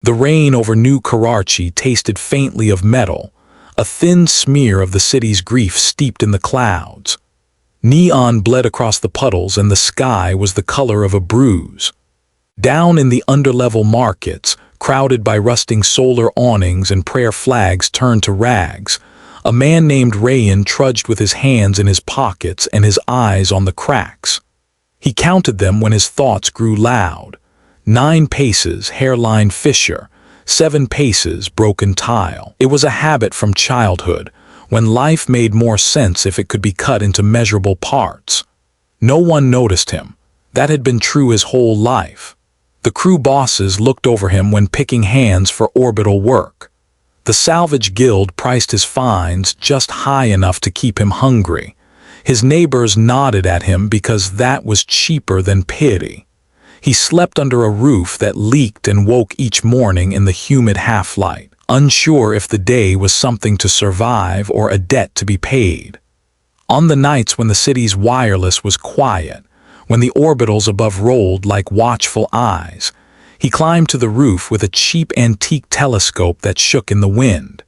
The rain over New Karachi tasted faintly of metal, a thin smear of the city's grief steeped in the clouds. Neon bled across the puddles and the sky was the color of a bruise. Down in the underlevel markets, crowded by rusting solar awnings and prayer flags turned to rags, a man named Rayan trudged with his hands in his pockets and his eyes on the cracks. He counted them when his thoughts grew loud. 9 paces, hairline fissure. 7 paces, broken tile. It was a habit from childhood, when life made more sense if it could be cut into measurable parts. No one noticed him. That had been true his whole life. The crew bosses looked over him when picking hands for orbital work. The salvage guild priced his fines just high enough to keep him hungry. His neighbors nodded at him because that was cheaper than pity. He slept under a roof that leaked and woke each morning in the humid half-light, unsure if the day was something to survive or a debt to be paid. On the nights when the city's wireless was quiet, when the orbitals above rolled like watchful eyes, he climbed to the roof with a cheap antique telescope that shook in the wind.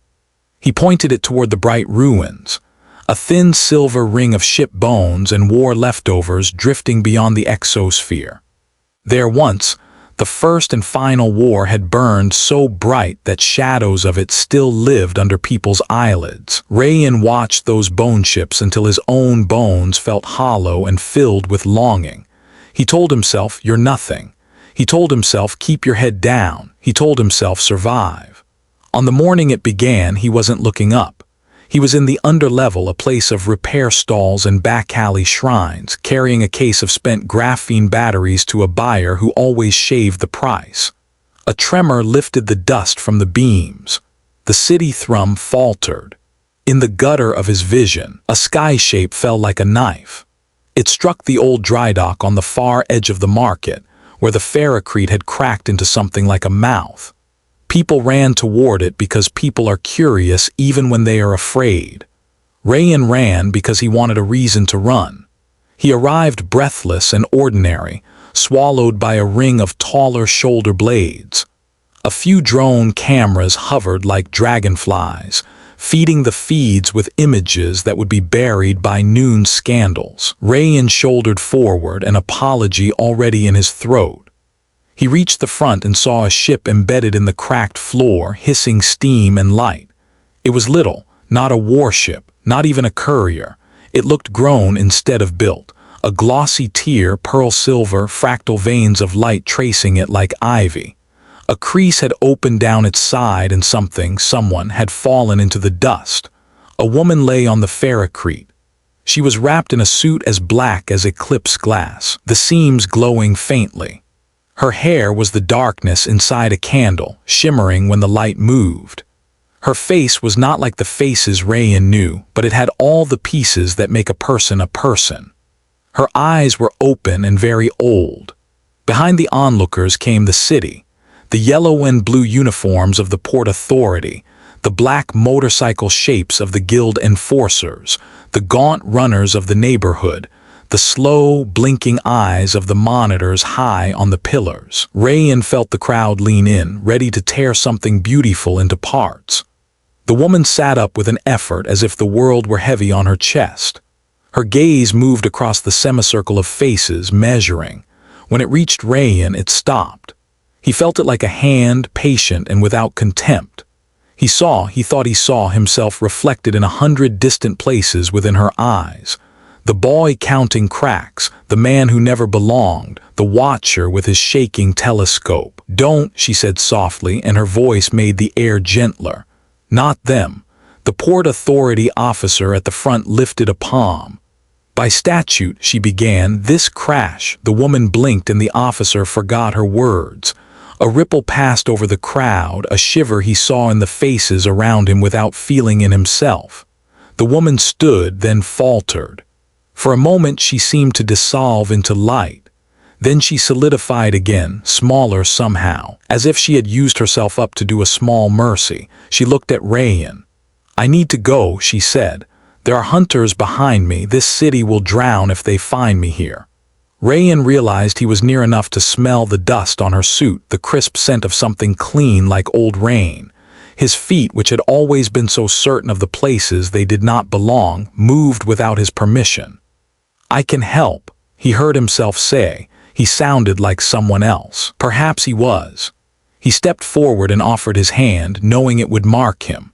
He pointed it toward the bright ruins, a thin silver ring of ship bones and war leftovers drifting beyond the exosphere. There once, the first and final war had burned so bright that shadows of it still lived under people's eyelids. Rayan watched those bone ships until his own bones felt hollow and filled with longing. He told himself, "You're nothing." He told himself, "Keep your head down." He told himself, "Survive." On the morning it began, he wasn't looking up. He was in the underlevel, a place of repair stalls and back alley shrines, carrying a case of spent graphene batteries to a buyer who always shaved the price. A tremor lifted the dust from the beams. The city thrum faltered. In the gutter of his vision, a sky shape fell like a knife. It struck the old dry dock on the far edge of the market, where the ferrocrete had cracked into something like a mouth. People ran toward it because people are curious even when they are afraid. Rayan ran because he wanted a reason to run. He arrived breathless and ordinary, swallowed by a ring of taller shoulder blades. A few drone cameras hovered like dragonflies, feeding the feeds with images that would be buried by noon scandals. Rayan shouldered forward, an apology already in his throat. He reached the front and saw a ship embedded in the cracked floor, hissing steam and light. It was little, not a warship, not even a courier. It looked grown instead of built, a glossy tier, pearl silver, fractal veins of light tracing it like ivy. A crease had opened down its side and someone had fallen into the dust. A woman lay on the ferrocrete. She was wrapped in a suit as black as eclipse glass, the seams glowing faintly. Her hair was the darkness inside a candle, shimmering when the light moved. Her face was not like the faces Rayan knew, but it had all the pieces that make a person a person. Her eyes were open and very old. Behind the onlookers came the city, the yellow and blue uniforms of the Port Authority, the black motorcycle shapes of the guild enforcers, the gaunt runners of the neighborhood, the slow, blinking eyes of the monitors high on the pillars. Rayan felt the crowd lean in, ready to tear something beautiful into parts. The woman sat up with an effort as if the world were heavy on her chest. Her gaze moved across the semicircle of faces, measuring. When it reached Rayan, it stopped. He felt it like a hand, patient and without contempt. He thought he saw himself reflected in 100 distant places within her eyes. The boy counting cracks, the man who never belonged, the watcher with his shaking telescope. "Don't," she said softly, and her voice made the air gentler. "Not them." The Port Authority officer at the front lifted a palm. "By statute," she began, "this crash." The woman blinked and the officer forgot her words. A ripple passed over the crowd, a shiver he saw in the faces around him without feeling in himself. The woman stood, then faltered. For a moment she seemed to dissolve into light. Then she solidified again, smaller somehow, as if she had used herself up to do a small mercy. She looked at Rayan. "I need to go," she said. "There are hunters behind me. This city will drown if they find me here." Rayan realized he was near enough to smell the dust on her suit, the crisp scent of something clean like old rain. His feet, which had always been so certain of the places they did not belong, moved without his permission. "I can help," he heard himself say. He sounded like someone else. Perhaps he was. He stepped forward and offered his hand, knowing it would mark him.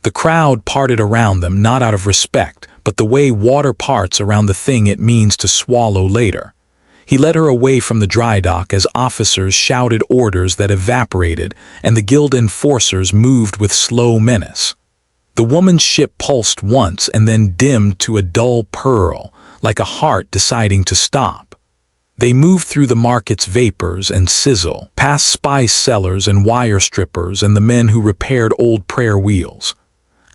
The crowd parted around them, not out of respect, but the way water parts around the thing it means to swallow later. He led her away from the dry dock as officers shouted orders that evaporated and the guild enforcers moved with slow menace. The woman's ship pulsed once and then dimmed to a dull purr, like a heart deciding to stop. They moved through the market's vapors and sizzle, past spice sellers and wire strippers and the men who repaired old prayer wheels.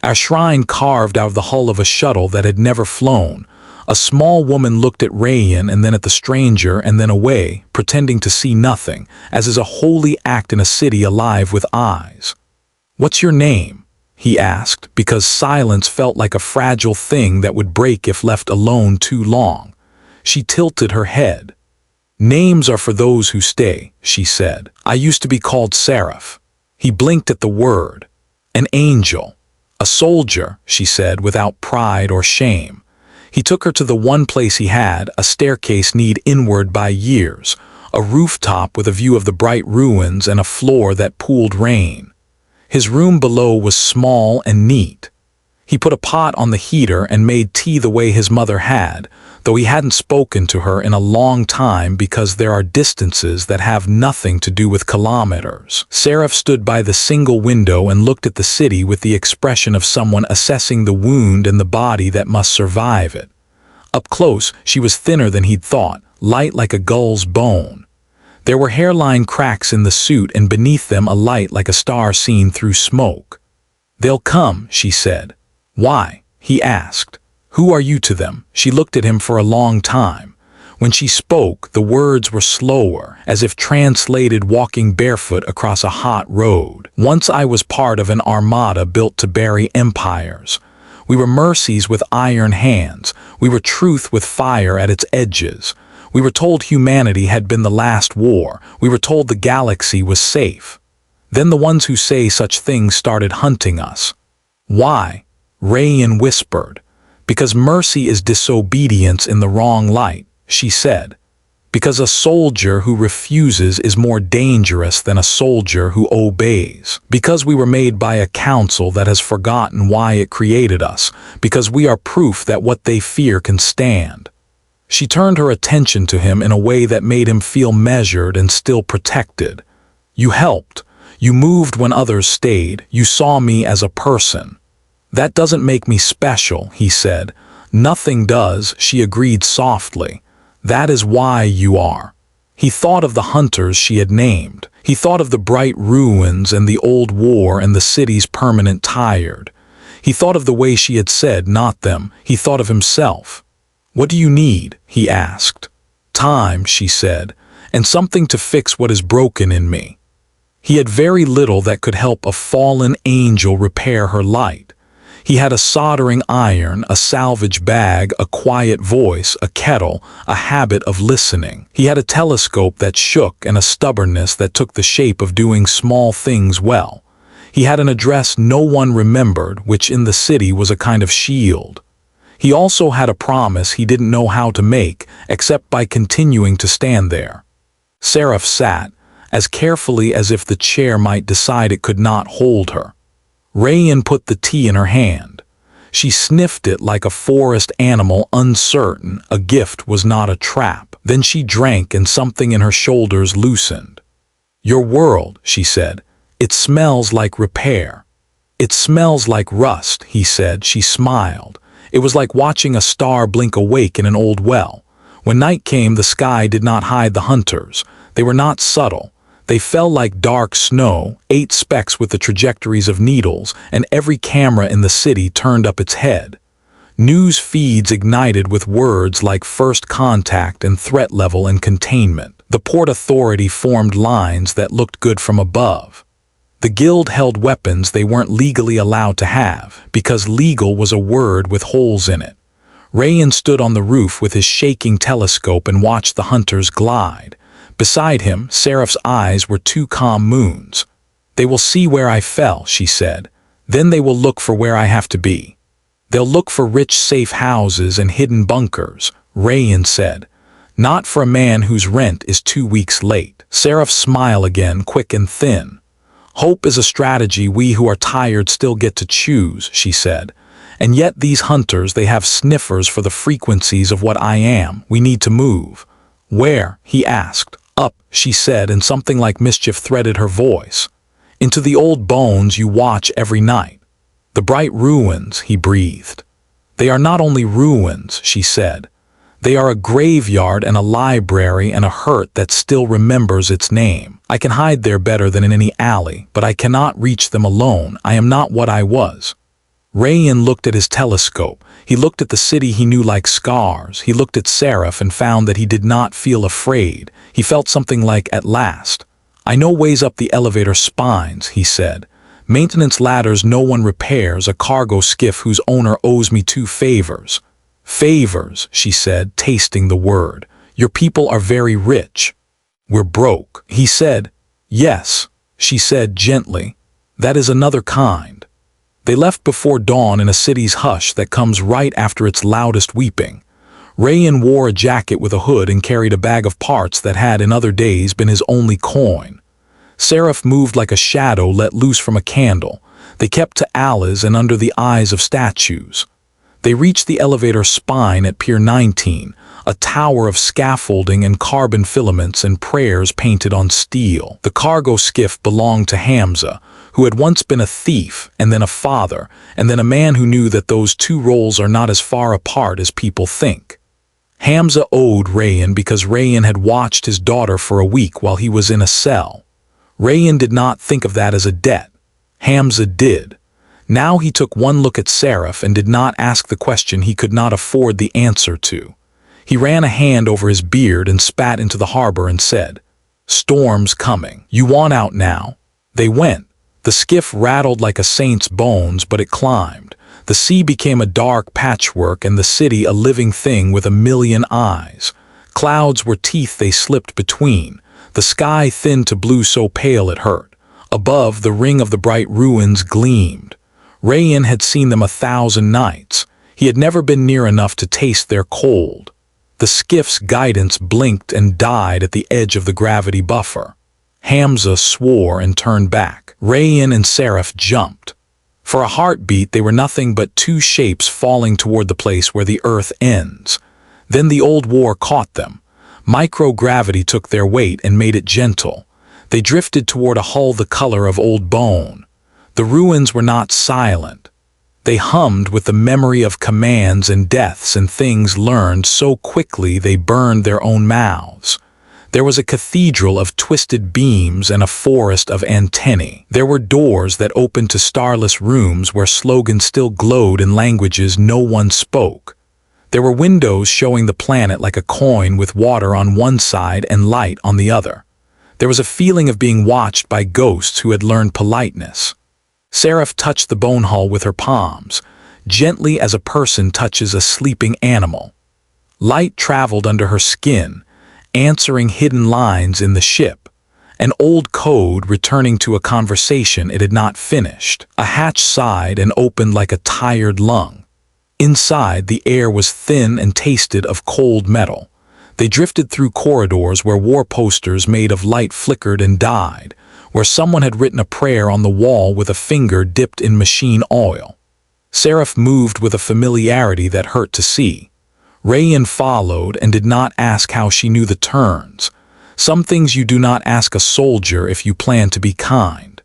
A shrine carved out of the hull of a shuttle that had never flown. A small woman looked at Rayan and then at the stranger and then away, pretending to see nothing, as is a holy act in a city alive with eyes. "What's your name?" he asked, because silence felt like a fragile thing that would break if left alone too long. She tilted her head. "Names are for those who stay," she said. "I used to be called Seraph." He blinked at the word. "An angel. A soldier," she said, without pride or shame. He took her to the one place he had, a staircase kneed inward by years, a rooftop with a view of the bright ruins and a floor that pooled rain. His room below was small and neat. He put a pot on the heater and made tea the way his mother had, though he hadn't spoken to her in a long time because there are distances that have nothing to do with kilometers. Seraph stood by the single window and looked at the city with the expression of someone assessing the wound and the body that must survive it. Up close, she was thinner than he'd thought, light like a gull's bone. There were hairline cracks in the suit and beneath them a light like a star seen through smoke. "They'll come," she said. "Why?" he asked. "Who are you to them?" She looked at him for a long time. When she spoke, the words were slower, as if translated walking barefoot across a hot road. "Once I was part of an armada built to bury empires. We were mercies with iron hands. We were truth with fire at its edges. We were told humanity had been the last war. We were told the galaxy was safe. Then the ones who say such things started hunting us." "Why?" Rayan whispered. "Because mercy is disobedience in the wrong light," she said. "Because a soldier who refuses is more dangerous than a soldier who obeys. Because we were made by a council that has forgotten why it created us. Because we are proof that what they fear can stand." She turned her attention to him in a way that made him feel measured and still protected. "You helped. You moved when others stayed. You saw me as a person." "That doesn't make me special," he said. "Nothing does," she agreed softly. "That is why you are." He thought of the hunters she had named. He thought of the bright ruins and the old war and the city's permanent tired. He thought of the way she had said, not them. He thought of himself. "What do you need?" he asked. "Time," she said, "and something to fix what is broken in me." He had very little that could help a fallen angel repair her light. He had a soldering iron, a salvage bag, a quiet voice, a kettle, a habit of listening. He had a telescope that shook and a stubbornness that took the shape of doing small things well. He had an address no one remembered, which in the city was a kind of shield. He also had a promise he didn't know how to make, except by continuing to stand there. Seraph sat, as carefully as if the chair might decide it could not hold her. Rayan put the tea in her hand. She sniffed it like a forest animal, uncertain a gift was not a trap. Then she drank and something in her shoulders loosened. "Your world," she said. "It smells like repair." "It smells like rust," he said. She smiled. It was like watching a star blink awake in an old well. When night came, the sky did not hide the hunters. They were not subtle. They fell like dark snow, 8 specks with the trajectories of needles, and every camera in the city turned up its head. News feeds ignited with words like first contact and threat level and containment. The Port Authority formed lines that looked good from above. The guild held weapons they weren't legally allowed to have, because legal was a word with holes in it. Rayan stood on the roof with his shaking telescope and watched the hunters glide. Beside him, Seraph's eyes were two calm moons. "They will see where I fell," she said. "Then they will look for where I have to be. They'll look for rich, safe houses and hidden bunkers," Rayan said. "Not for a man whose rent is 2 weeks late." Seraph's smile again, quick and thin. "Hope is a strategy we who are tired still get to choose," she said. "And yet these hunters, they have sniffers for the frequencies of what I am. We need to move." "Where?" he asked. "Up," she said, and something like mischief threaded her voice. "Into the old bones you watch every night. The bright ruins," he breathed. "They are not only ruins," she said. "They are a graveyard and a library and a hurt that still remembers its name. I can hide there better than in any alley, but I cannot reach them alone. I am not what I was." Rayan looked at his telescope. He looked at the city he knew like scars. He looked at Seraph and found that he did not feel afraid. He felt something like, "At last." "I know ways up the elevator spines," he said. "Maintenance ladders no one repairs, a cargo skiff whose owner owes me 2 favors." "Favors," she said, tasting the word. "Your people are very rich." "We're broke," he said. "Yes," she said gently. "That is another kind." They left before dawn in a city's hush that comes right after its loudest weeping. Rayan wore a jacket with a hood and carried a bag of parts that had in other days been his only coin. Seraph moved like a shadow let loose from a candle. They kept to alleys and under the eyes of statues. They reached the elevator spine at Pier 19, a tower of scaffolding and carbon filaments and prayers painted on steel. The cargo skiff belonged to Hamza, who had once been a thief and then a father, and then a man who knew that those 2 roles are not as far apart as people think. Hamza owed Rayan because Rayan had watched his daughter for a week while he was in a cell. Rayan did not think of that as a debt. Hamza did. Now he took one look at Seraph and did not ask the question he could not afford the answer to. He ran a hand over his beard and spat into the harbor and said, "Storm's coming. You want out now?" They went. The skiff rattled like a saint's bones, but it climbed. The sea became a dark patchwork and the city a living thing with a million eyes. Clouds were teeth they slipped between. The sky thinned to blue so pale it hurt. Above, the ring of the bright ruins gleamed. Rayan had seen them 1,000 nights. He had never been near enough to taste their cold. The skiff's guidance blinked and died at the edge of the gravity buffer. Hamza swore and turned back. Rayan and Seraph jumped. For a heartbeat, they were nothing but 2 shapes falling toward the place where the earth ends. Then the old war caught them. Microgravity took their weight and made it gentle. They drifted toward a hull the color of old bone. The ruins were not silent. They hummed with the memory of commands and deaths and things learned so quickly they burned their own mouths. There was a cathedral of twisted beams and a forest of antennae. There were doors that opened to starless rooms where slogans still glowed in languages no one spoke. There were windows showing the planet like a coin with water on one side and light on the other. There was a feeling of being watched by ghosts who had learned politeness. Seraph touched the bone hull with her palms, gently as a person touches a sleeping animal. Light traveled under her skin, answering hidden lines in the ship, an old code returning to a conversation it had not finished. A hatch sighed and opened like a tired lung. Inside, the air was thin and tasted of cold metal. They drifted through corridors where war posters made of light flickered and died, where someone had written a prayer on the wall with a finger dipped in machine oil. Seraph moved with a familiarity that hurt to see. Rayan followed and did not ask how she knew the turns. Some things you do not ask a soldier if you plan to be kind.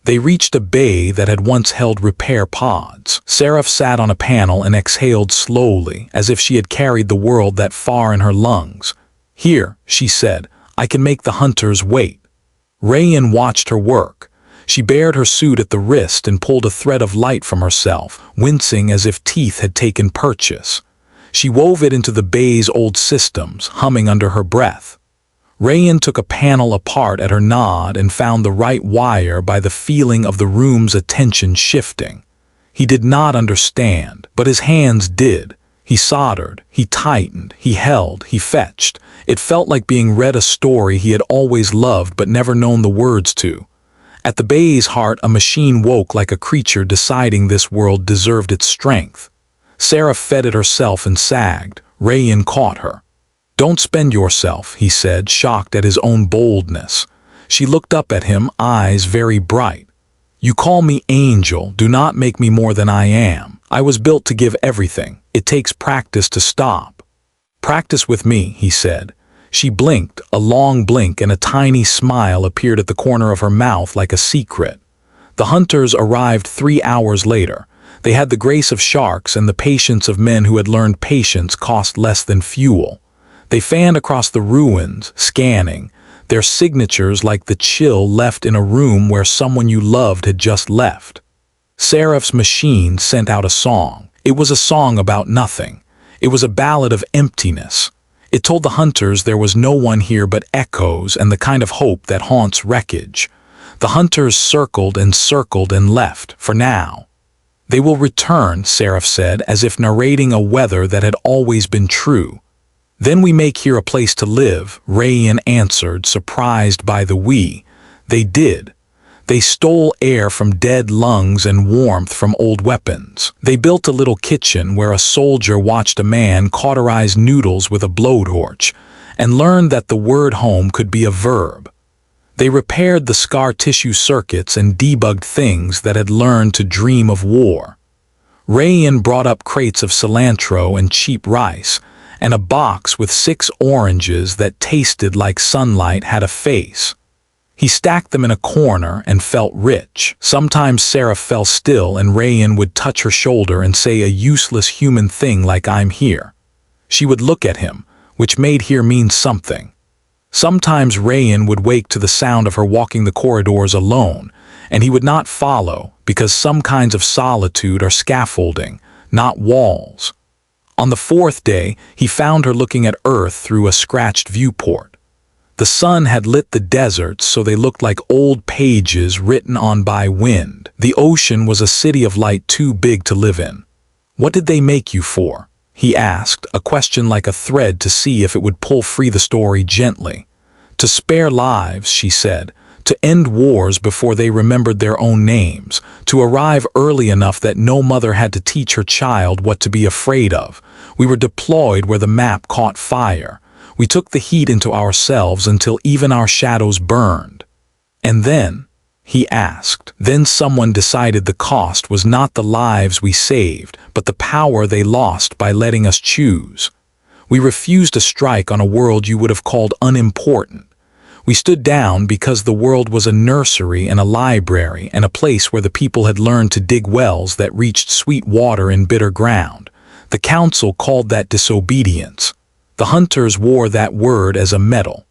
They reached a bay that had once held repair pods. Seraph sat on a panel and exhaled slowly, as if she had carried the world that far in her lungs. "Here," she said, "I can make the hunters wait." Rayan watched her work. She bared her suit at the wrist and pulled a thread of light from herself, wincing as if teeth had taken purchase. She wove it into the bay's old systems, humming under her breath. Rayan took a panel apart at her nod and found the right wire by the feeling of the room's attention shifting. He did not understand, but his hands did. He soldered, he tightened, he held, he fetched. It felt like being read a story he had always loved but never known the words to. At the bay's heart, a machine woke like a creature deciding this world deserved its strength. Sarah fed it herself and sagged. Rayan caught her. "Don't spend yourself," he said, shocked at his own boldness. She looked up at him, eyes very bright. "You call me angel, do not make me more than I am. I was built to give everything. It takes practice to stop." "Practice with me," he said. She blinked, a long blink, and a tiny smile appeared at the corner of her mouth like a secret. The hunters arrived 3 hours later. They had the grace of sharks and the patience of men who had learned patience cost less than fuel. They fanned across the ruins, scanning, their signatures like the chill left in a room where someone you loved had just left. Seraph's machine sent out a song. It was a song about nothing. It was a ballad of emptiness. It told the hunters there was no one here but echoes and the kind of hope that haunts wreckage. The hunters circled and left, for now. "They will return," Seraph said, as if narrating a weather that had always been true. "Then we make here a place to live," Rayan answered, surprised by the we. They did. They stole air from dead lungs and warmth from old weapons. They built a little kitchen where a soldier watched a man cauterize noodles with a blowtorch and learned that the word home could be a verb. They repaired the scar tissue circuits and debugged things that had learned to dream of war. Rayan brought up crates of cilantro and cheap rice, and a box with 6 oranges that tasted like sunlight had a face. He stacked them in a corner and felt rich. Sometimes Sarah fell still and Rayan would touch her shoulder and say a useless human thing like "I'm here." She would look at him, which made here mean something. Sometimes Rayan would wake to the sound of her walking the corridors alone, and he would not follow because some kinds of solitude are scaffolding, not walls. On the 4th day, he found her looking at Earth through a scratched viewport. The sun had lit the deserts so they looked like old pages written on by wind. The ocean was a city of light too big to live in. "What did they make you for?" he asked, a question like a thread to see if it would pull free the story gently. "To spare lives," she said, "to end wars before they remembered their own names, to arrive early enough that no mother had to teach her child what to be afraid of. We were deployed where the map caught fire. We took the heat into ourselves until even our shadows burned." "And then?" he asked. "Then someone decided the cost was not the lives we saved, but the power they lost by letting us choose. We refused to strike on a world you would have called unimportant. We stood down because the world was a nursery and a library and a place where the people had learned to dig wells that reached sweet water in bitter ground. The council called that disobedience. The hunters wore that word as a medal.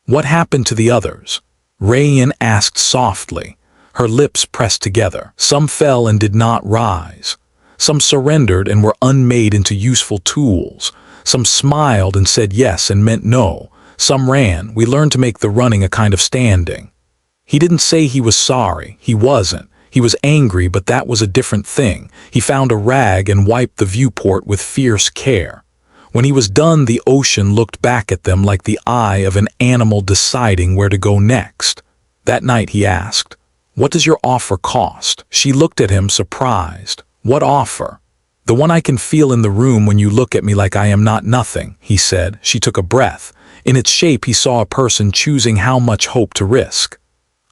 What happened to the others?" Rayan asked softly, her lips pressed together. "Some fell and did not rise. Some surrendered and were unmade into useful tools. Some smiled and said yes and meant no. Some ran. We learned to make the running a kind of standing." He didn't say he was sorry. He wasn't. He was angry, but that was a different thing. He found a rag and wiped the viewport with fierce care. When he was done, the ocean looked back at them like the eye of an animal deciding where to go next. That night he asked, "What does your offer cost?" She looked at him surprised. "What offer?" "The one I can feel in the room when you look at me like I am not nothing," he said. She took a breath. In its shape he saw a person choosing how much hope to risk.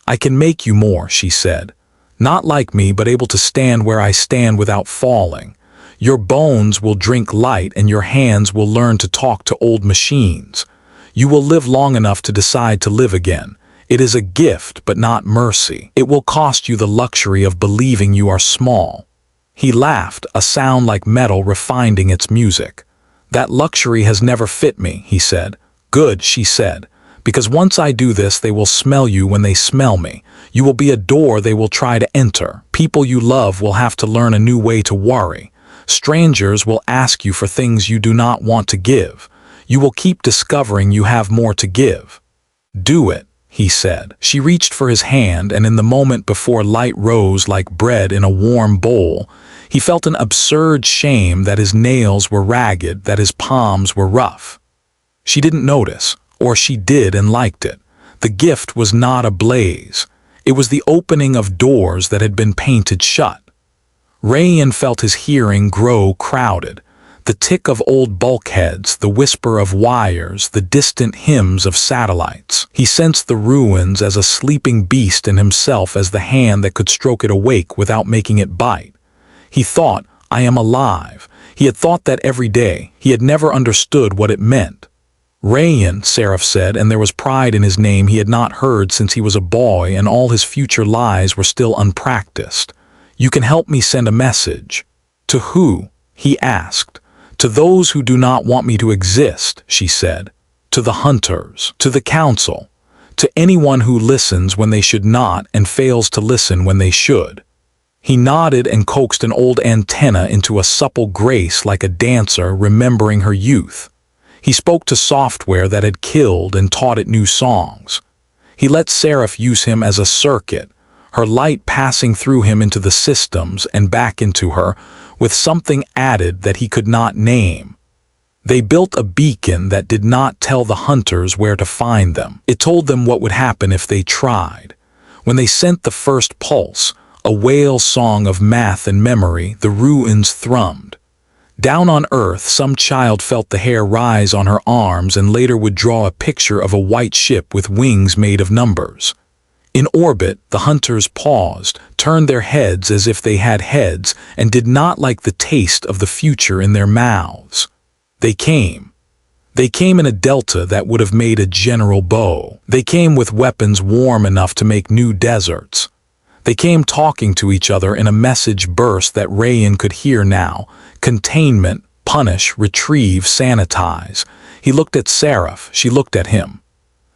"I can make you more," she said. "Not like me, but able to stand where I stand without falling. Your bones will drink light and your hands will learn to talk to old machines. You will live long enough to decide to live again. It is a gift, but not mercy. It will cost you the luxury of believing you are small." He laughed, a sound like metal refining its music. "That luxury has never fit me," he said. "Good," she said, "because once I do this they will smell you when they smell me. You will be a door they will try to enter. People you love will have to learn a new way to worry. Strangers will ask you for things you do not want to give. You will keep discovering you have more to give. Do it." he said. She reached for his hand, and in the moment before light rose like bread in a warm bowl, he felt an absurd shame that his nails were ragged, that his palms were rough. She didn't notice, or she did and liked it. The gift was not a blaze. It was the opening of doors that had been painted shut. Rayan felt his hearing grow crowded. The tick of old bulkheads, the whisper of wires, the distant hymns of satellites. He sensed the ruins as a sleeping beast and himself as the hand that could stroke it awake without making it bite. He thought, I am alive. He had thought that every day. He had never understood what it meant. Rayan, Seraph said, and there was pride in his name he had not heard since he was a boy, and all his future lies were still unpracticed. You can help me send a message. To who? He asked. To those who do not want me to exist, she said. To the hunters, to the council, to anyone who listens when they should not and fails to listen when they should. He nodded and coaxed an old antenna into a supple grace like a dancer remembering her youth. He spoke to software that had killed and taught it new songs. He let Seraph use him as a circuit, her light passing through him into the systems and back into her, with something added that he could not name. They built a beacon that did not tell the hunters where to find them. It told them what would happen if they tried. When they sent the first pulse, a wail song of math and memory, the ruins thrummed. Down on Earth, some child felt the hair rise on her arms and later would draw a picture of a white ship with wings made of numbers. In orbit, the hunters paused, turned their heads as if they had heads, and did not like the taste of the future in their mouths. They came. They came in a delta that would have made a general bow. They came with weapons warm enough to make new deserts. They came talking to each other in a message burst that Rayan could hear now. Containment, punish, retrieve, sanitize. He looked at Seraph. She looked at him.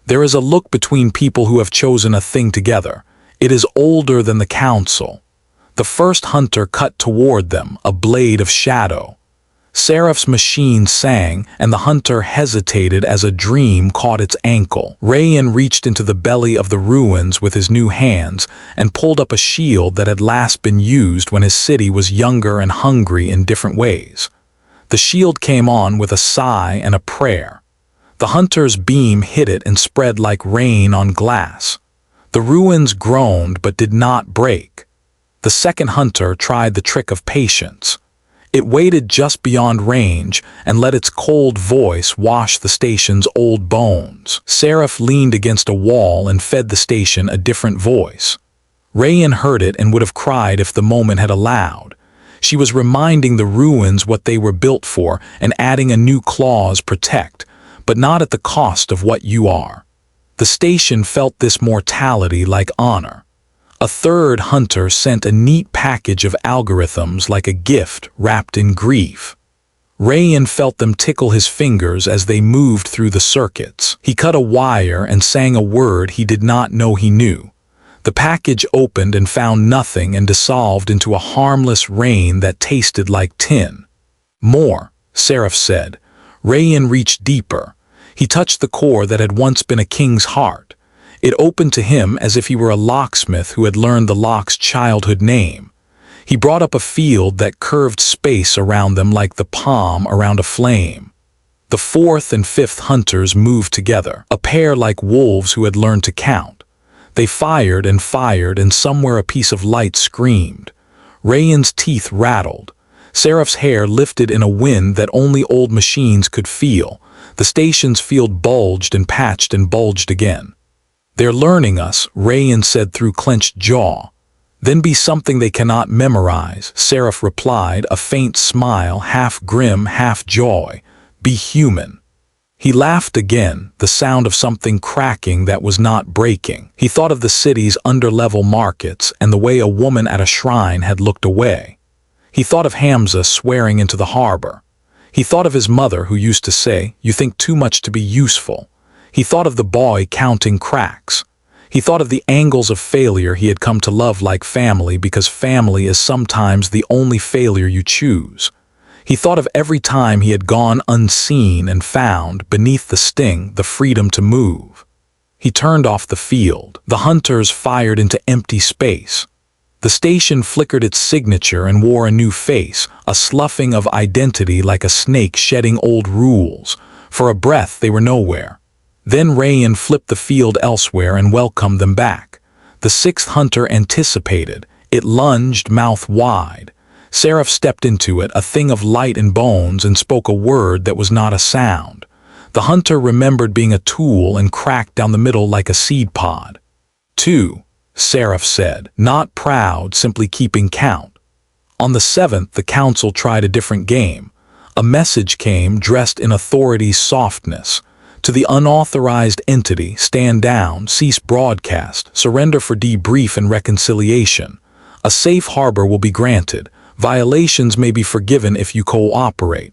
There is a look between people who have chosen a thing together. It is older than the council. The first hunter cut toward them, a blade of shadow. Seraph's machine sang, and the hunter hesitated as a dream caught its ankle. Rayan reached into the belly of the ruins with his new hands and pulled up a shield that had last been used when his city was younger and hungry in different ways. The shield came on with a sigh and a prayer. The hunter's beam hit it and spread like rain on glass. The ruins groaned but did not break. The second hunter tried the trick of patience. It waited just beyond range and let its cold voice wash the station's old bones. Seraph leaned against a wall and fed the station a different voice. Rayan heard it and would have cried if the moment had allowed. She was reminding the ruins what they were built for and adding a new clause, protect, but not at the cost of what you are. The station felt this mortality like honor. A third hunter sent a neat package of algorithms like a gift wrapped in grief. Rayan felt them tickle his fingers as they moved through the circuits. He cut a wire and sang a word he did not know he knew. The package opened and found nothing and dissolved into a harmless rain that tasted like tin. More, Seraph said. Rayan reached deeper. He touched the core that had once been a king's heart. It opened to him as if he were a locksmith who had learned the lock's childhood name. He brought up a field that curved space around them like the palm around a flame. The fourth and fifth hunters moved together, a pair like wolves who had learned to count. They fired, and somewhere a piece of light screamed. Rayan's teeth rattled. Seraph's hair lifted in a wind that only old machines could feel. The station's field bulged and patched and bulged again. They're learning us, Rayan said through clenched jaw. Then be something they cannot memorize, Seraph replied, a faint smile, half grim, half joy. Be human. He laughed again, the sound of something cracking that was not breaking. He thought of the city's underlevel markets and the way a woman at a shrine had looked away. He thought of Hamza swearing into the harbor. He thought of his mother who used to say, "You think too much to be useful." He thought of the boy counting cracks. He thought of the angles of failure he had come to love like family because family is sometimes the only failure you choose. He thought of every time he had gone unseen and found, beneath the sting, the freedom to move. He turned off the field. The hunters fired into empty space. The station flickered its signature and wore a new face, a sloughing of identity like a snake shedding old rules. For a breath they were nowhere. Then Rayan flipped the field elsewhere and welcomed them back. The sixth hunter anticipated. It lunged, mouth wide. Seraph stepped into it, a thing of light and bones, and spoke a word that was not a sound. The hunter remembered being a tool and cracked down the middle like a seed pod. 2, Seraph said, not proud, simply keeping count. On the 7th, the council tried a different game. A message came dressed in authority's softness. To the unauthorized entity, stand down, cease broadcast, surrender for debrief and reconciliation. A safe harbor will be granted. Violations may be forgiven if you cooperate.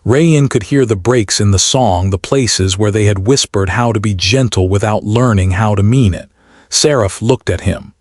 Rayan could hear the breaks in the song, the places where they had whispered how to be gentle without learning how to mean it. Seraph looked at him.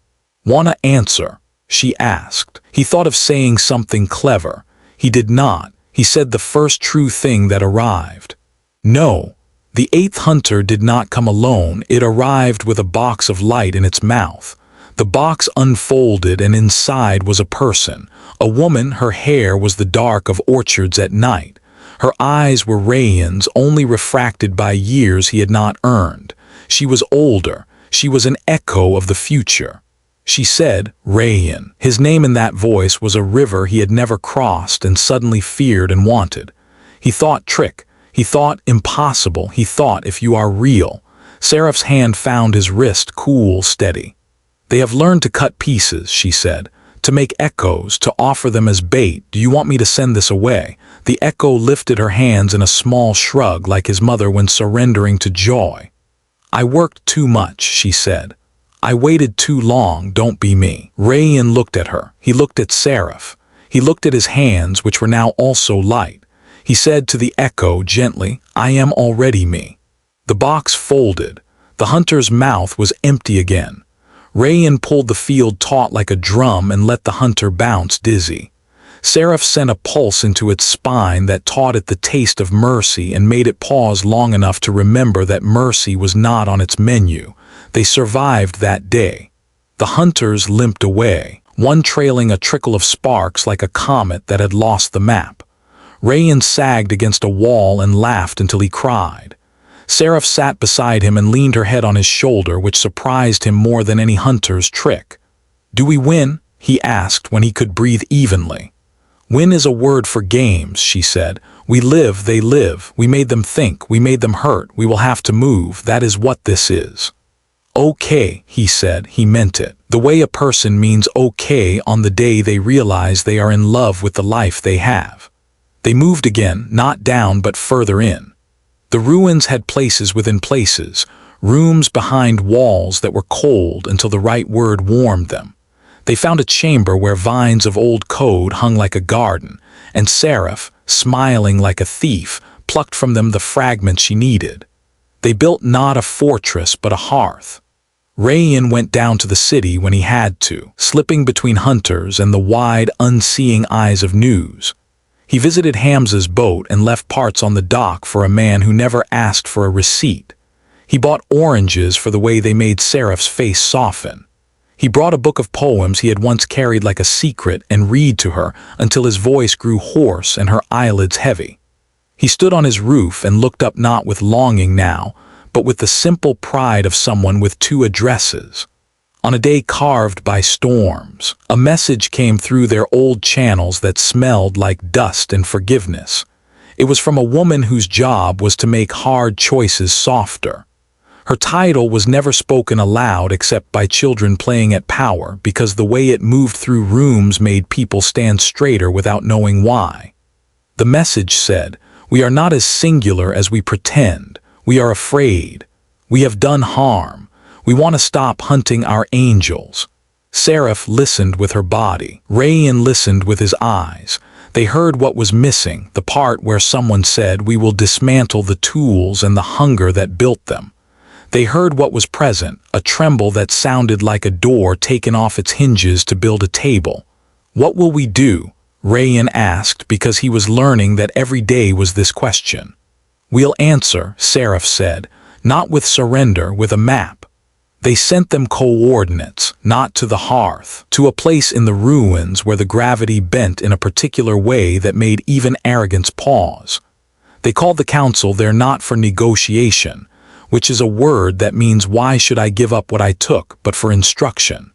"Wanna answer?" she asked. He thought of saying something clever. He did not. He said the first true thing that arrived. No. The 8th hunter did not come alone. It arrived with a box of light in its mouth. The box unfolded, and inside was a person. A woman. Her hair was the dark of orchards at night. Her eyes were Rayan's, only refracted by years he had not earned. She was older. She was an echo of the future. She said, Rayan. His name in that voice was a river he had never crossed and suddenly feared and wanted. He thought trick. He thought impossible. He thought if you are real. Seraph's hand found his wrist, cool, steady. They have learned to cut pieces, she said, to make echoes, to offer them as bait. Do you want me to send this away? The echo lifted her hands in a small shrug like his mother when surrendering to joy. I worked too much, she said. I waited too long, don't be me. Rayan looked at her. He looked at Seraph. He looked at his hands, which were now also light. He said to the echo gently, I am already me. The box folded. The hunter's mouth was empty again. Rayan pulled the field taut like a drum and let the hunter bounce dizzy. Seraph sent a pulse into its spine that taught it the taste of mercy and made it pause long enough to remember that mercy was not on its menu. They survived that day. The hunters limped away, one trailing a trickle of sparks like a comet that had lost the map. Rayan sagged against a wall and laughed until he cried. Seraph sat beside him and leaned her head on his shoulder, which surprised him more than any hunter's trick. Do we win? He asked when he could breathe evenly. Win is a word for games, she said. We live, they live. We made them think, we made them hurt. We will have to move. That is what this is. Okay, he said. He meant it. The way a person means okay on the day they realize they are in love with the life they have. They moved again, not down but further in. The ruins had places within places, rooms behind walls that were cold until the right word warmed them. They found a chamber where vines of old code hung like a garden, and Seraph, smiling like a thief, plucked from them the fragments she needed. They built not a fortress but a hearth. Rayan went down to the city when he had to, slipping between hunters and the wide, unseeing eyes of news. He visited Hamza's boat and left parts on the dock for a man who never asked for a receipt. He bought oranges for the way they made Seraph's face soften. He brought a book of poems he had once carried like a secret and read to her until his voice grew hoarse and her eyelids heavy. He stood on his roof and looked up not with longing now, but with the simple pride of someone with 2 addresses. On a day carved by storms, a message came through their old channels that smelled like dust and forgiveness. It was from a woman whose job was to make hard choices softer. Her title was never spoken aloud except by children playing at power because the way it moved through rooms made people stand straighter without knowing why. The message said, we are not as singular as we pretend. We are afraid. We have done harm. We want to stop hunting our angels. Seraph listened with her body. Rayan listened with his eyes. They heard what was missing, the part where someone said, we will dismantle the tools and the hunger that built them. They heard what was present, a tremble that sounded like a door taken off its hinges to build a table. What will we do? Rayan asked because he was learning that every day was this question. We'll answer, Seraph said. Not with surrender, with a map. They sent them coordinates, not to the hearth, to a place in the ruins where the gravity bent in a particular way that made even arrogance pause. They called the council there not for negotiation, which is a word that means why should I give up what I took, but for instruction.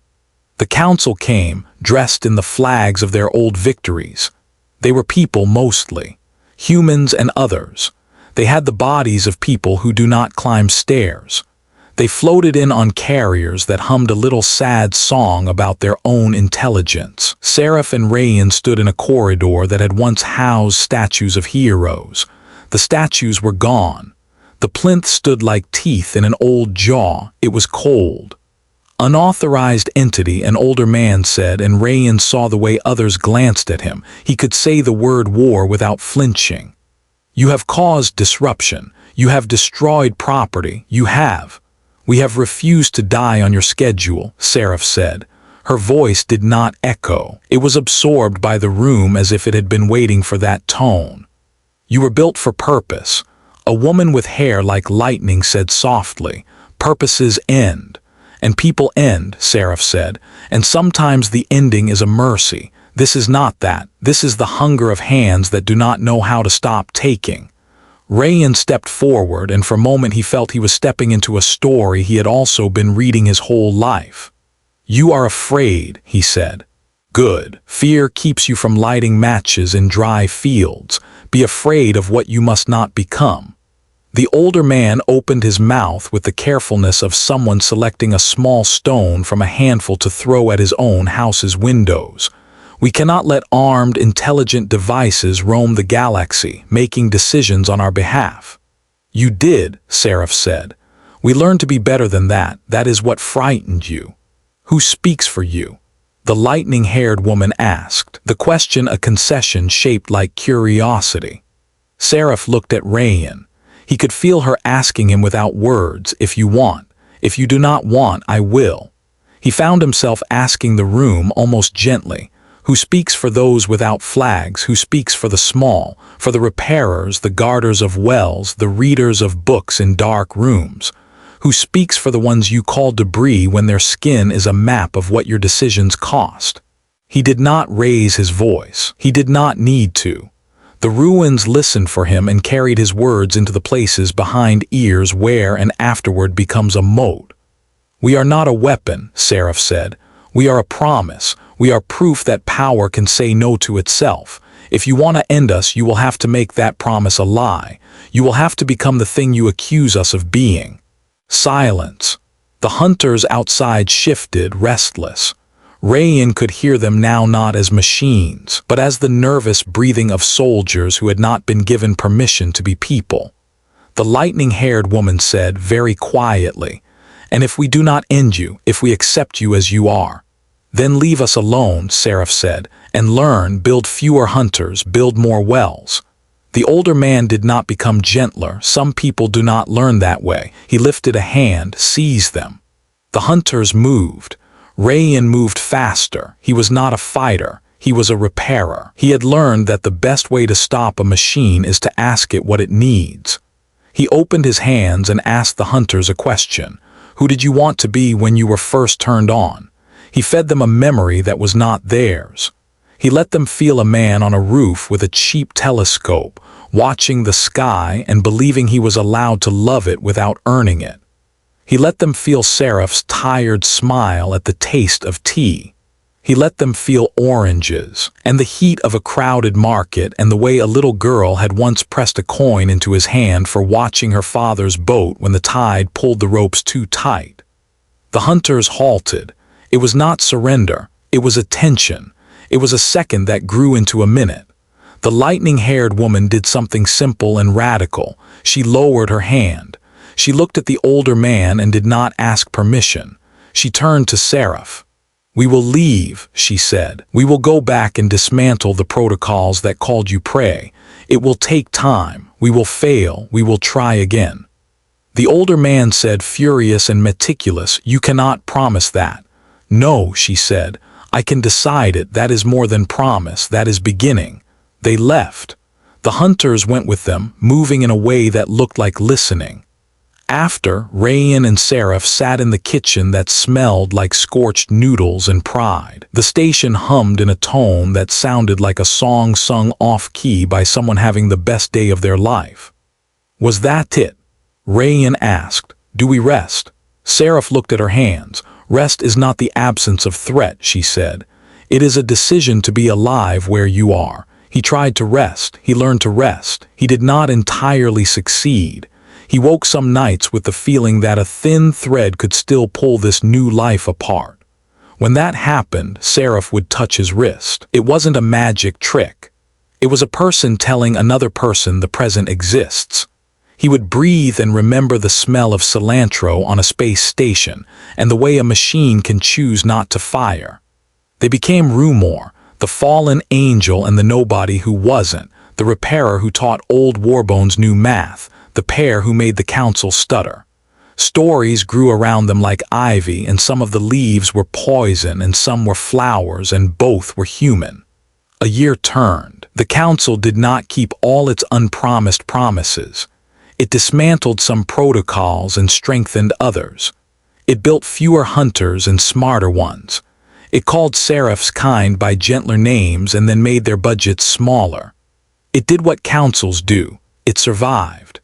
The council came, dressed in the flags of their old victories. They were people mostly, humans and others. They had the bodies of people who do not climb stairs. They floated in on carriers that hummed a little sad song about their own intelligence. Seraph and Rayan stood in a corridor that had once housed statues of heroes. The statues were gone. The plinth stood like teeth in an old jaw. It was cold. Unauthorized entity, an older man said, and Rayan saw the way others glanced at him. He could say the word war without flinching. You have caused disruption. You have destroyed property. You have. We have refused to die on your schedule, Seraph said. Her voice did not echo. It was absorbed by the room as if it had been waiting for that tone. You were built for purpose. A woman with hair like lightning said softly, "Purposes end." And people end, Seraph said, and sometimes the ending is a mercy. This is not that. This is the hunger of hands that do not know how to stop taking. Rayan stepped forward, and for a moment he felt he was stepping into a story he had also been reading his whole life. You are afraid, he said. Good. Fear keeps you from lighting matches in dry fields. Be afraid of what you must not become. The older man opened his mouth with the carefulness of someone selecting a small stone from a handful to throw at his own house's windows. We cannot let armed, intelligent devices roam the galaxy, making decisions on our behalf. You did, Seraph said. We learned to be better than that. That is what frightened you. Who speaks for you? The lightning-haired woman asked, the question a concession shaped like curiosity. Seraph looked at Rayan. He could feel her asking him without words, if you want. If you do not want, I will. He found himself asking the room almost gently, who speaks for those without flags, who speaks for the small, for the repairers, the guarders of wells, the readers of books in dark rooms, who speaks for the ones you call debris when their skin is a map of what your decisions cost. He did not raise his voice. He did not need to. The ruins listened for him and carried his words into the places behind ears where and afterward becomes a moat. We are not a weapon, Seraph said. We are a promise. We are proof that power can say no to itself. If you want to end us, you will have to make that promise a lie. You will have to become the thing you accuse us of being. Silence. The hunters outside shifted, restless. Rayan could hear them now not as machines, but as the nervous breathing of soldiers who had not been given permission to be people. The lightning-haired woman said very quietly, "And if we do not end you, if we accept you as you are, then leave us alone," Seraph said, "and learn, build fewer hunters, build more wells." The older man did not become gentler. Some people do not learn that way. He lifted a hand, seized them. The hunters moved. Rayan moved faster. He was not a fighter. He was a repairer. He had learned that the best way to stop a machine is to ask it what it needs. He opened his hands and asked the hunters a question. Who did you want to be when you were first turned on? He fed them a memory that was not theirs. He let them feel a man on a roof with a cheap telescope, watching the sky and believing he was allowed to love it without earning it. He let them feel Seraph's tired smile at the taste of tea. He let them feel oranges, and the heat of a crowded market, and the way a little girl had once pressed a coin into his hand for watching her father's boat when the tide pulled the ropes too tight. The hunters halted. It was not surrender. It was attention. It was a second that grew into a minute. The lightning-haired woman did something simple and radical. She lowered her hand. She looked at the older man and did not ask permission. She turned to Seraph. "We will leave," she said. "We will go back and dismantle the protocols that called you prey. It will take time. We will fail. We will try again." The older man said, furious and meticulous, "You cannot promise that." "No," she said. "I can decide it. That is more than promise. That is beginning." They left. The hunters went with them, moving in a way that looked like listening. After, Rayan and Seraph sat in the kitchen that smelled like scorched noodles and pride. The station hummed in a tone that sounded like a song sung off-key by someone having the best day of their life. "Was that it?" Rayan asked. "Do we rest?" Seraph looked at her hands. "Rest is not the absence of threat," she said. "It is a decision to be alive where you are." He tried to rest. He learned to rest. He did not entirely succeed. He woke some nights with the feeling that a thin thread could still pull this new life apart. When that happened, Seraph would touch his wrist. It wasn't a magic trick. It was a person telling another person the present exists. He would breathe and remember the smell of cilantro on a space station and the way a machine can choose not to fire. They became Rumor, the fallen angel and the nobody who wasn't, the repairer who taught old Warbones new math, the pair who made the council stutter. Stories grew around them like ivy, and some of the leaves were poison and some were flowers, and both were human. A year turned. The council did not keep all its unpromised promises. It dismantled some protocols and strengthened others. It built fewer hunters and smarter ones. It called Seraph's kind by gentler names and then made their budgets smaller. It did what councils do. It survived.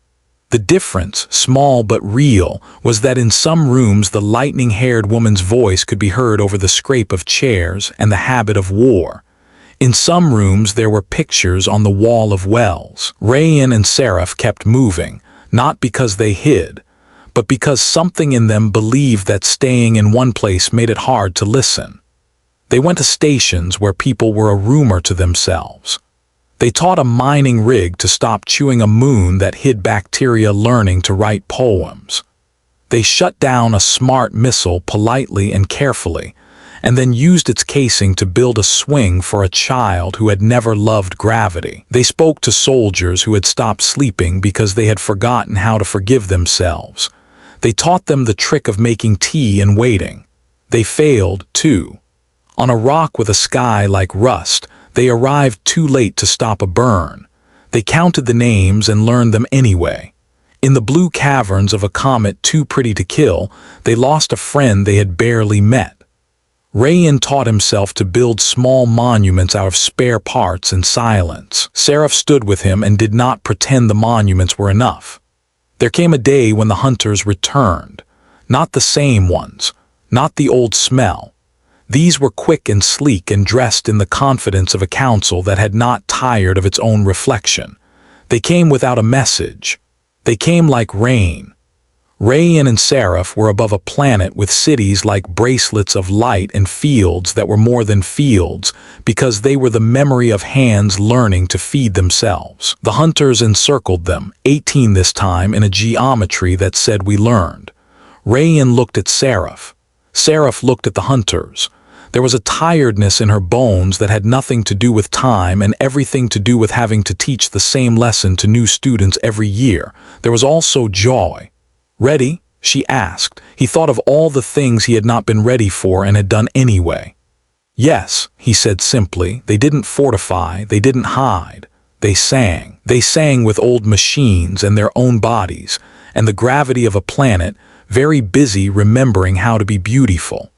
The difference, small but real, was that in some rooms the lightning-haired woman's voice could be heard over the scrape of chairs and the habit of war. In some rooms there were pictures on the wall of wells. Rayan and Seraph kept moving, not because they hid, but because something in them believed that staying in one place made it hard to listen. They went to stations where people were a rumor to themselves. They taught a mining rig to stop chewing a moon that hid bacteria learning to write poems. They shut down a smart missile politely and carefully, and then used its casing to build a swing for a child who had never loved gravity. They spoke to soldiers who had stopped sleeping because they had forgotten how to forgive themselves. They taught them the trick of making tea and waiting. They failed, too. On a rock with a sky like rust, they arrived too late to stop a burn. They counted the names and learned them anyway. In the blue caverns of a comet too pretty to kill, they lost a friend they had barely met. Rayan taught himself to build small monuments out of spare parts and silence. Seraph stood with him and did not pretend the monuments were enough. There came a day when the hunters returned. Not the same ones, not the old smell. These were quick and sleek and dressed in the confidence of a council that had not tired of its own reflection. They came without a message. They came like rain. Rayan and Seraph were above a planet with cities like bracelets of light and fields that were more than fields because they were the memory of hands learning to feed themselves. The hunters encircled them, 18 this time, in a geometry that said we learned. Rayan looked at Seraph. Seraph looked at the hunters. There was a tiredness in her bones that had nothing to do with time and everything to do with having to teach the same lesson to new students every year. There was also joy. "Ready?" she asked. He thought of all the things he had not been ready for and had done anyway. "Yes," he said simply. They didn't fortify, they didn't hide. They sang. They sang with old machines and their own bodies, and the gravity of a planet, very busy remembering how to be beautiful.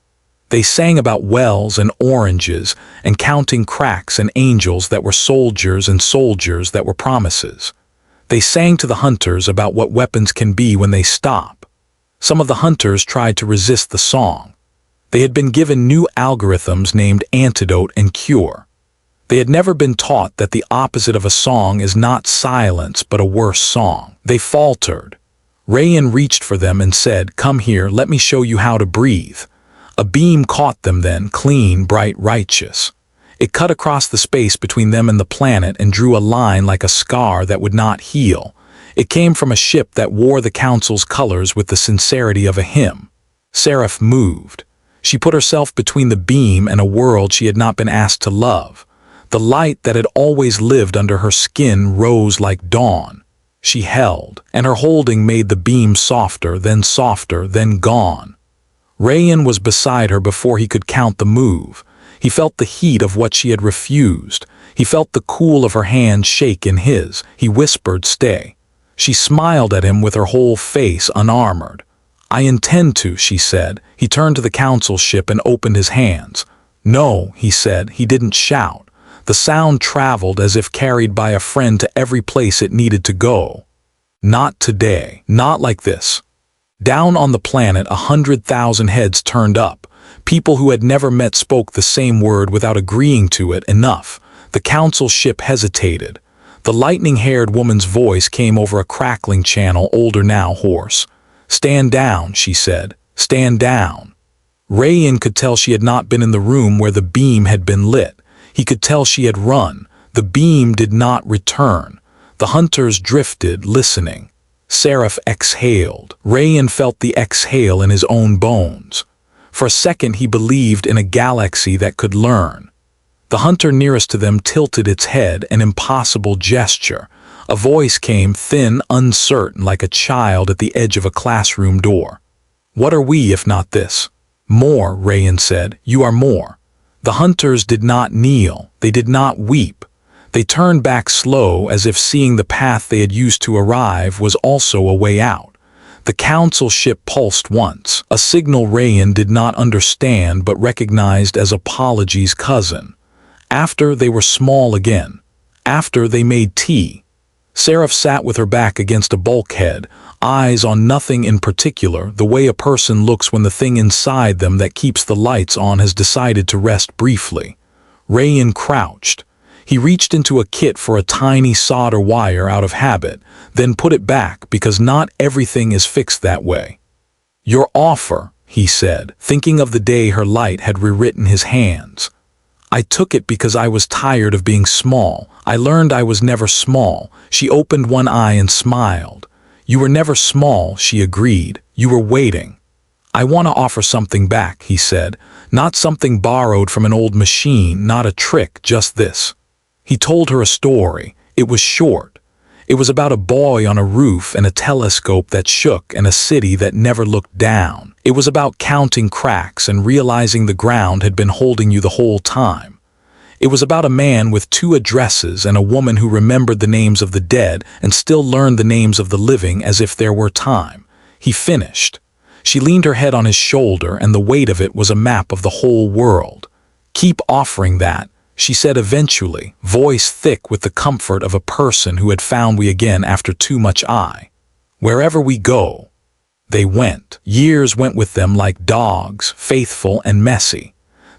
They sang about wells and oranges and counting cracks and angels that were soldiers and soldiers that were promises. They sang to the hunters about what weapons can be when they stop. Some of the hunters tried to resist the song. They had been given new algorithms named antidote and cure. They had never been taught that the opposite of a song is not silence but a worse song. They faltered. Rayan reached for them and said, "Come here, let me show you how to breathe." A beam caught them then, clean, bright, righteous. It cut across the space between them and the planet and drew a line like a scar that would not heal. It came from a ship that wore the council's colors with the sincerity of a hymn. Seraph moved. She put herself between the beam and a world she had not been asked to love. The light that had always lived under her skin rose like dawn. She held, and her holding made the beam softer, then gone. Rayan was beside her before he could count the move. He felt the heat of what she had refused. He felt the cool of her hand shake in his. He whispered, "Stay." She smiled at him with her whole face unarmored. "I intend to," she said. He turned to the council ship and opened his hands. "No," he said. He didn't shout. The sound traveled as if carried by a friend to every place it needed to go. "Not today. Not like this." Down on the planet, 100,000 heads turned up. People who had never met spoke the same word without agreeing to it. Enough. The council ship hesitated. The lightning-haired woman's voice came over a crackling channel, older now, hoarse. "Stand down," she said. "Stand down." Rayan could tell she had not been in the room where the beam had been lit. He could tell she had run. The beam did not return. The hunters drifted, listening. Seraph exhaled. Rayan felt the exhale in his own bones. For a second he believed in a galaxy that could learn. The hunter nearest to them tilted its head, an impossible gesture. A voice came, thin, uncertain, like a child at the edge of a classroom door. "What are we if not this?" "More," Rayan said. "You are more." The hunters did not kneel. They did not weep. They turned back slow, as if seeing the path they had used to arrive was also a way out. The council ship pulsed once, a signal Rayan did not understand but recognized as Apology's cousin. After, they were small again. After, they made tea. Seraph sat with her back against a bulkhead, eyes on nothing in particular, the way a person looks when the thing inside them that keeps the lights on has decided to rest briefly. Rayan crouched. He reached into a kit for a tiny solder wire out of habit, then put it back because not everything is fixed that way. "Your offer," he said, thinking of the day her light had rewritten his hands. "I took it because I was tired of being small. I learned I was never small." She opened one eye and smiled. "You were never small," she agreed. "You were waiting." "I want to offer something back," he said. "Not something borrowed from an old machine, not a trick, just this." He told her a story. It was short. It was about a boy on a roof and a telescope that shook and a city that never looked down. It was about counting cracks and realizing the ground had been holding you the whole time. It was about a man with 2 addresses and a woman who remembered the names of the dead and still learned the names of the living as if there were time. He finished. She leaned her head on his shoulder, and the weight of it was a map of the whole world. "Keep offering that," she said eventually, voice thick with the comfort of a person who had found we again after too much eye. "Wherever we go." They went. Years went with them like dogs, faithful and messy.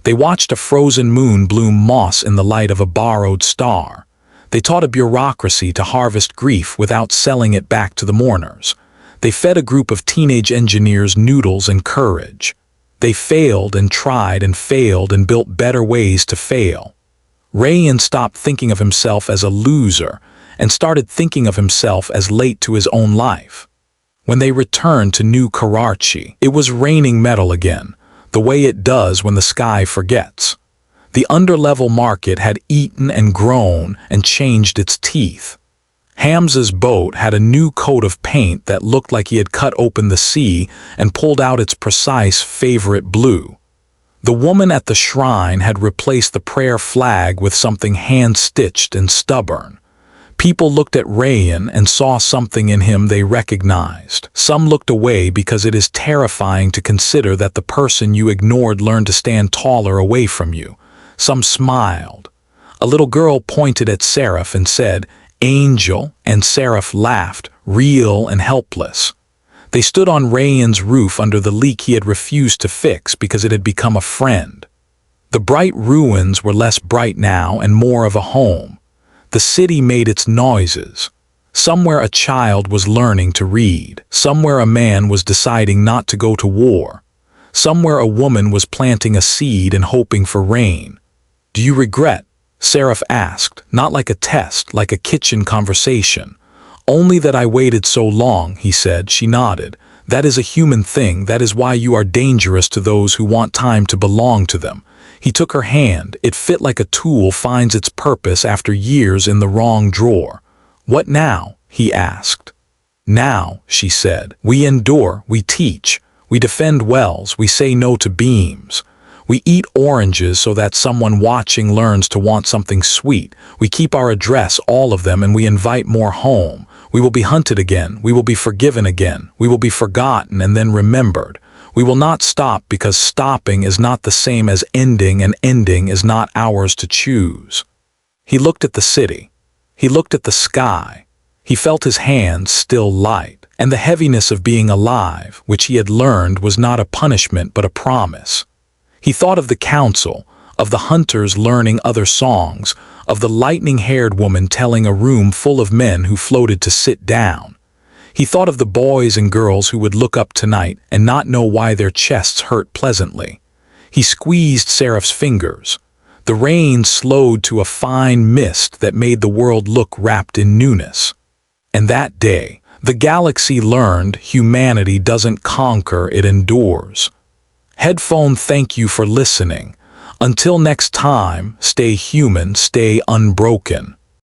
They watched a frozen moon bloom moss in the light of a borrowed star. They taught a bureaucracy to harvest grief without selling it back to the mourners. They fed a group of teenage engineers noodles and courage. They failed and tried and failed and built better ways to fail. Rayan stopped thinking of himself as a loser and started thinking of himself as late to his own life. When they returned to New Karachi, it was raining metal again, the way it does when the sky forgets. The underlevel market had eaten and grown and changed its teeth. Hamza's boat had a new coat of paint that looked like he had cut open the sea and pulled out its precise favorite blue. The woman at the shrine had replaced the prayer flag with something hand-stitched and stubborn. People looked at Rayan and saw something in him they recognized. Some looked away because it is terrifying to consider that the person you ignored learned to stand taller away from you. Some smiled. A little girl pointed at Seraph and said, "Angel," and Seraph laughed, real and helpless. They stood on Rayan's roof under the leak he had refused to fix because it had become a friend. The bright ruins were less bright now and more of a home. The city made its noises. Somewhere a child was learning to read. Somewhere a man was deciding not to go to war. Somewhere a woman was planting a seed and hoping for rain. "Do you regret?" Seraph asked, not like a test, like a kitchen conversation. "Only that I waited so long," he said. She nodded. "That is a human thing. That is why you are dangerous to those who want time to belong to them." He took her hand. It fit like a tool finds its purpose after years in the wrong drawer. "What now?" he asked. "Now," she said. "We endure, we teach, we defend wells, we say no to beams. We eat oranges so that someone watching learns to want something sweet. We keep our address, all of them, and we invite more home. We will be hunted again. We will be forgiven again. We will be forgotten and then remembered. We will not stop because stopping is not the same as ending and ending is not ours to choose. He looked at the city. He looked at the sky. He felt his hands still light, and the heaviness of being alive, which he had learned was not a punishment but a promise. He thought of the council, of the hunters learning other songs, of the lightning-haired woman telling a room full of men who floated to sit down. He thought of the boys and girls who would look up tonight and not know why their chests hurt pleasantly. He squeezed Seraph's fingers. The rain slowed to a fine mist that made the world look wrapped in newness. And that day, the galaxy learned humanity doesn't conquer, it endures. Headphone, thank you for listening. Until next time, stay human, stay unbroken.